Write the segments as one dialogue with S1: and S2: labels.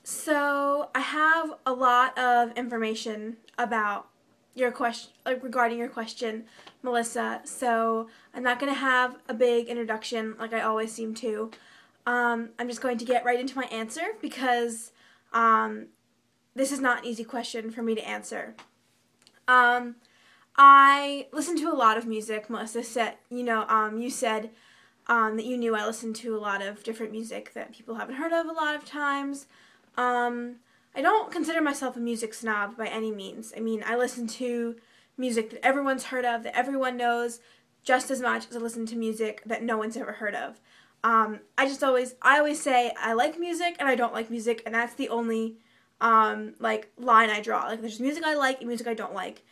S1: So I have a lot of information about your question, regarding your question, Melissa. So I'm not going to have a big introduction like I always seem to. I'm just going to get right into my answer because this is not an easy question for me to answer. I listen to a lot of music. Melissa said, you said that you knew I listened to a lot of different music that people haven't heard of a lot of times. I don't consider myself a music snob by any means. I mean, I listen to music that everyone's heard of, that everyone knows, just as much as I listen to music that no one's ever heard of. I always say I like music and I don't like music, and that's the only line I draw. Like, there's music I like and music I don't like.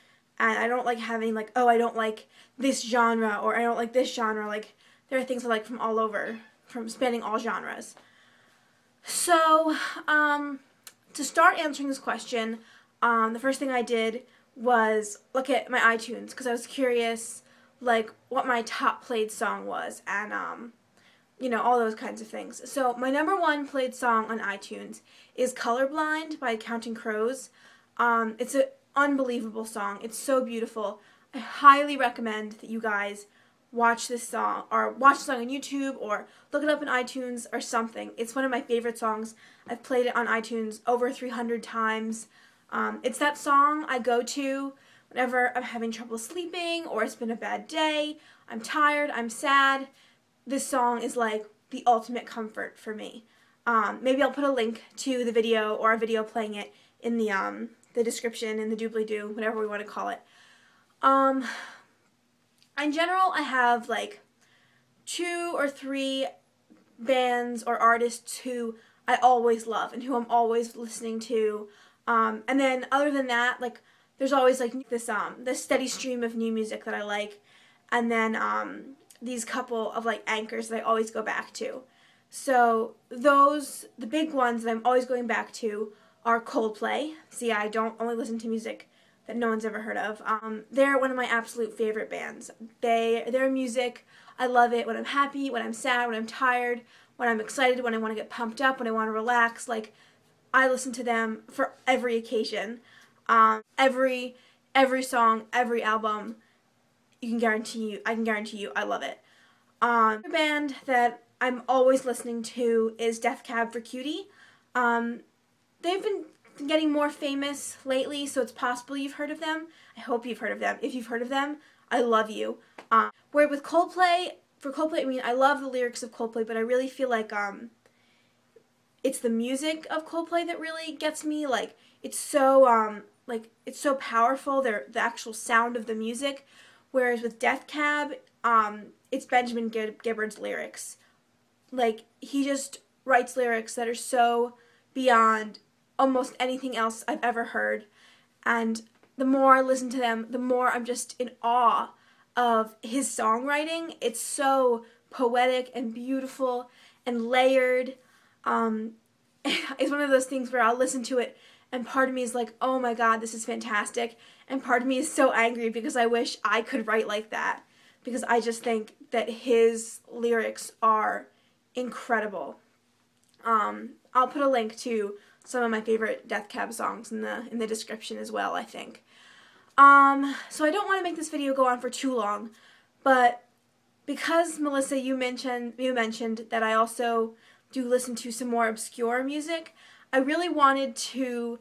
S1: And I don't like having, like, oh, I don't like this genre, or I don't like this genre. Like, there are things I like from all over, from spanning all genres. So, to start answering this question, the first thing I did was look at my iTunes, because I was curious, like, what my top played song was, and, all those kinds of things. So, my number one played song on iTunes is Colorblind by Counting Crows. It's an unbelievable song. It's so beautiful. I highly recommend that you guys watch this song, or watch the song on YouTube, or look it up in iTunes or something. It's one of my favorite songs. I've played it on iTunes over 300 times. It's that song I go to whenever I'm having trouble sleeping, or it's been a bad day, I'm tired, I'm sad. This song is like the ultimate comfort for me. Maybe I'll put a link to the video, or a video playing it, in the description, in the doobly-doo, whatever we want to call it. In general, I have like 2 or 3 bands or artists who I always love and who I'm always listening to. And then other than that, like, there's always like this steady stream of new music that I like, and then these couple of like anchors that I always go back to. So the big ones that I'm always going back to are Coldplay. See, I don't only listen to music that no one's ever heard of. They're one of my absolute favorite bands. Their music, I love it when I'm happy, when I'm sad, when I'm tired, when I'm excited, when I want to get pumped up, when I want to relax. Like, I listen to them for every occasion. Every song, every album, I can guarantee you, I love it. Another band that I'm always listening to is Death Cab for Cutie. They've been getting more famous lately, so it's possible you've heard of them. I hope you've heard of them. If you've heard of them, I love you. Where with Coldplay, I mean, I love the lyrics of Coldplay, but I really feel like it's the music of Coldplay that really gets me. Like, it's so it's so powerful. The actual sound of the music. Whereas with Death Cab, it's Benjamin Gibbard's lyrics. Like, he just writes lyrics that are so beyond almost anything else I've ever heard, and the more I listen to them, the more I'm just in awe of his songwriting. It's so poetic and beautiful and layered. It's one of those things where I'll listen to it and part of me is like, oh my god, this is fantastic, and part of me is so angry because I wish I could write like that, because I just think that his lyrics are incredible. I'll put a link to some of my favorite Death Cab songs in the description as well, I think. So I don't want to make this video go on for too long, but because, Melissa, you mentioned that I also do listen to some more obscure music, I really wanted to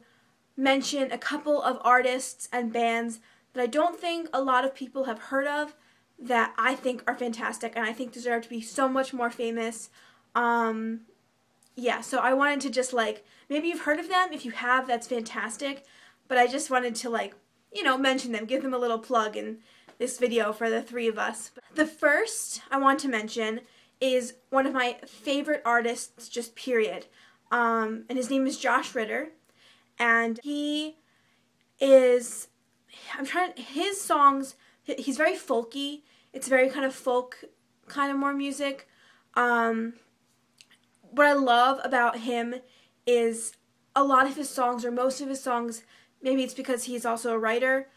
S1: mention a couple of artists and bands that I don't think a lot of people have heard of, that I think are fantastic and I think deserve to be so much more famous. Yeah, so I wanted to just, like, maybe you've heard of them. If you have, that's fantastic. But I just wanted to, like, mention them, give them a little plug in this video for the 3 of us. The first I want to mention is one of my favorite artists, just period. And his name is Josh Ritter. And he is, his songs, he's very folky. It's very kind of folk, kind of more music. What I love about him is a lot of his songs, or most of his songs, maybe it's because he's also a writer,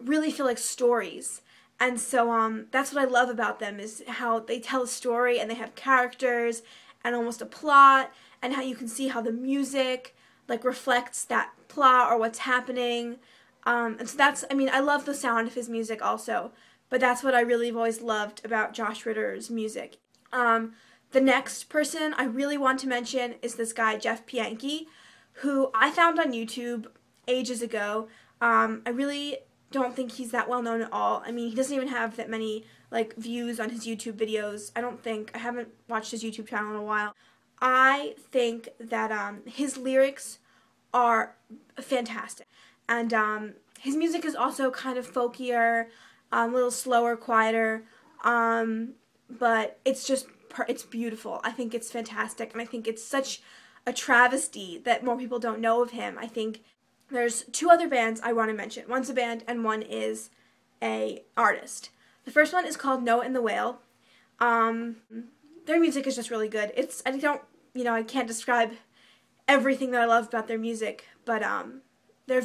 S1: really feel like stories. And so that's what I love about them, is how they tell a story and they have characters and almost a plot, and how you can see how the music like reflects that plot or what's happening. And so that's, I mean, I love the sound of his music also, but that's what I really have always loved about Josh Ritter's music. The next person I really want to mention is this guy, Jeff Pianki, who I found on YouTube ages ago. I really don't think he's that well known at all. I mean, he doesn't even have that many like views on his YouTube videos. I don't think. I haven't watched his YouTube channel in a while. I think that his lyrics are fantastic, and his music is also kind of folkier, a little slower, quieter, but it's beautiful. I think it's fantastic, and I think it's such a travesty that more people don't know of him. I think there's two other bands I want to mention. One's a band and one is a artist. The first one is called Noah and the Whale. Their music is just really good. I can't describe everything that I love about their music, but they're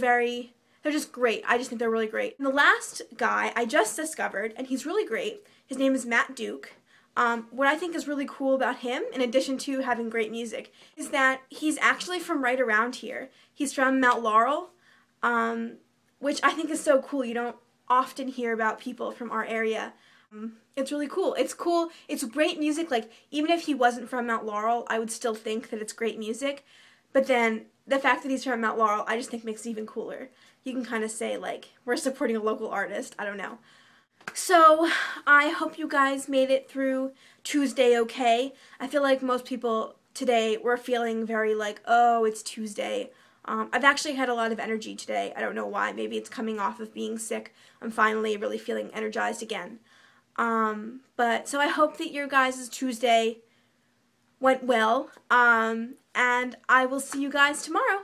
S1: just great. I just think they're really great. And the last guy I just discovered, and he's really great. His name is Matt Duke. What I think is really cool about him, in addition to having great music, is that he's actually from right around here. He's from Mount Laurel, which I think is so cool. You don't often hear about people from our area. It's really cool. It's cool. It's great music. Like, even if he wasn't from Mount Laurel, I would still think that it's great music. But then, the fact that he's from Mount Laurel, I just think makes it even cooler. You can kind of say, like, we're supporting a local artist. I don't know. So, I hope you guys made it through Tuesday okay. I feel like most people today were feeling very like, oh, it's Tuesday. I've actually had a lot of energy today. I don't know why. Maybe it's coming off of being sick. I'm finally really feeling energized again. So I hope that your guys' Tuesday went well. And I will see you guys tomorrow.